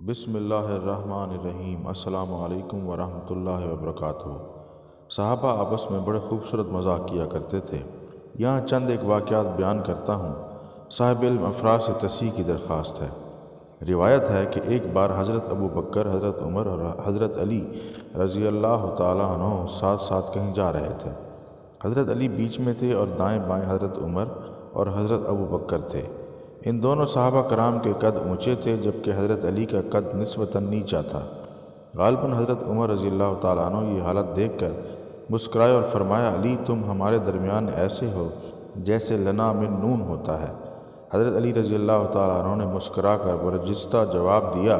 بسم اللہ الرحمن الرحیم۔ السلام علیکم ورحمۃ اللہ وبرکاتہ۔ صحابہ آپس میں بڑے خوبصورت مذاق کیا کرتے تھے۔ یہاں چند ایک واقعات بیان کرتا ہوں۔ صاحب علم افراد سے تصحیح کی درخواست ہے۔ روایت ہے کہ ایک بار حضرت ابو بکر، حضرت عمر اور حضرت علی رضی اللہ تعالیٰ عنہ ساتھ ساتھ کہیں جا رہے تھے۔ حضرت علی بیچ میں تھے اور دائیں بائیں حضرت عمر اور حضرت ابو بکر تھے۔ ان دونوں صحابہ کرام کے قد اونچے تھے، جبکہ حضرت علی کا قد نسبتاً نیچا تھا۔ غالباً حضرت عمر رضی اللہ تعالیٰ عنہ یہ حالت دیکھ کر مسکرائے اور فرمایا، علی تم ہمارے درمیان ایسے ہو جیسے لنا من نون ہوتا ہے۔ حضرت علی رضی اللہ تعالیٰ عنہ نے مسکرا کر برجستہ جواب دیا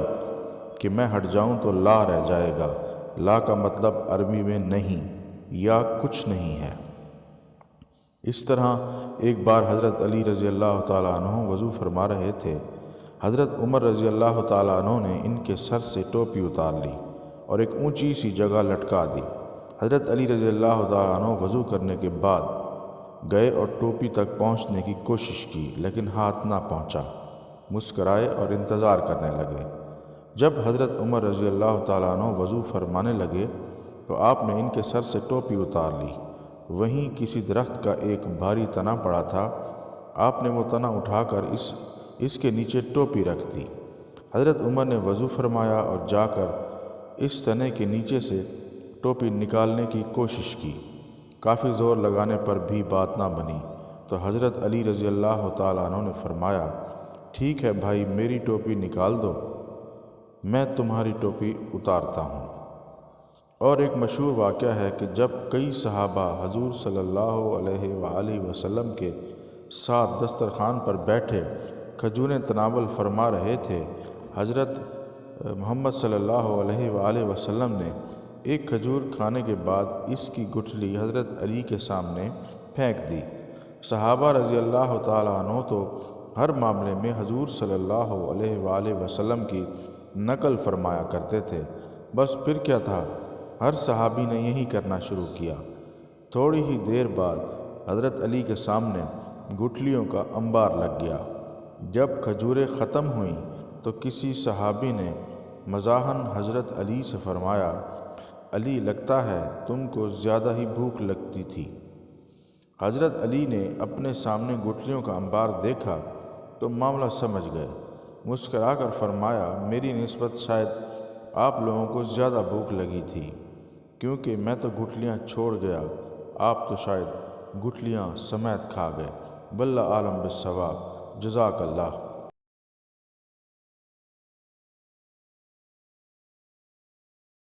کہ میں ہٹ جاؤں تو لا رہ جائے گا۔ لا کا مطلب عربی میں نہیں یا کچھ نہیں ہے۔ اس طرح ایک بار حضرت علی رضی اللہ تعالیٰ عنہ وضو فرما رہے تھے۔ حضرت عمر رضی اللہ تعالیٰ عنہ نے ان کے سر سے ٹوپی اتار لی اور ایک اونچی سی جگہ لٹکا دی۔ حضرت علی رضی اللہ تعالیٰ عنہ وضو کرنے کے بعد گئے اور ٹوپی تک پہنچنے کی کوشش کی، لیکن ہاتھ نہ پہنچا۔ مسکرائے اور انتظار کرنے لگے۔ جب حضرت عمر رضی اللہ تعالیٰ عنہ وضو فرمانے لگے تو آپ نے ان کے سر سے ٹوپی اتار لی۔ وہیں کسی درخت کا ایک بھاری تنا پڑا تھا۔ آپ نے وہ تنا اٹھا کر اس کے نیچے ٹوپی رکھ دی۔ حضرت عمر نے وضو فرمایا اور جا کر اس تنے کے نیچے سے ٹوپی نکالنے کی کوشش کی۔ کافی زور لگانے پر بھی بات نہ بنی تو حضرت علی رضی اللہ تعالیٰ عنہ نے فرمایا، ٹھیک ہے بھائی، میری ٹوپی نکال دو، میں تمہاری ٹوپی اتارتا ہوں۔ اور ایک مشہور واقعہ ہے کہ جب کئی صحابہ حضور صلی اللہ علیہ وآلہ وسلم کے ساتھ دسترخوان پر بیٹھے کھجوریں تناول فرما رہے تھے، حضرت محمد صلی اللہ علیہ وآلہ وسلم نے ایک کھجور کھانے کے بعد اس کی گٹھلی حضرت علی کے سامنے پھینک دی۔ صحابہ رضی اللہ تعالیٰ عنہ تو ہر معاملے میں حضور صلی اللہ علیہ وآلہ وسلم کی نقل فرمایا کرتے تھے۔ بس پھر کیا تھا، ہر صحابی نے یہی کرنا شروع کیا۔ تھوڑی ہی دیر بعد حضرت علی کے سامنے گٹھلیوں کا انبار لگ گیا۔ جب کھجوریں ختم ہوئیں تو کسی صحابی نے مزاحاً حضرت علی سے فرمایا، علی لگتا ہے تم کو زیادہ ہی بھوک لگتی تھی۔ حضرت علی نے اپنے سامنے گٹھلیوں کا انبار دیکھا تو معاملہ سمجھ گئے۔ مسکرا کر فرمایا، میری نسبت شاید آپ لوگوں کو زیادہ بھوک لگی تھی، کیونکہ میں تو گٹھلیاں چھوڑ گیا، آپ تو شاید گٹھلیاں سمیت کھا گئے۔ واللہ عالم بالصواب۔ جزاک اللہ۔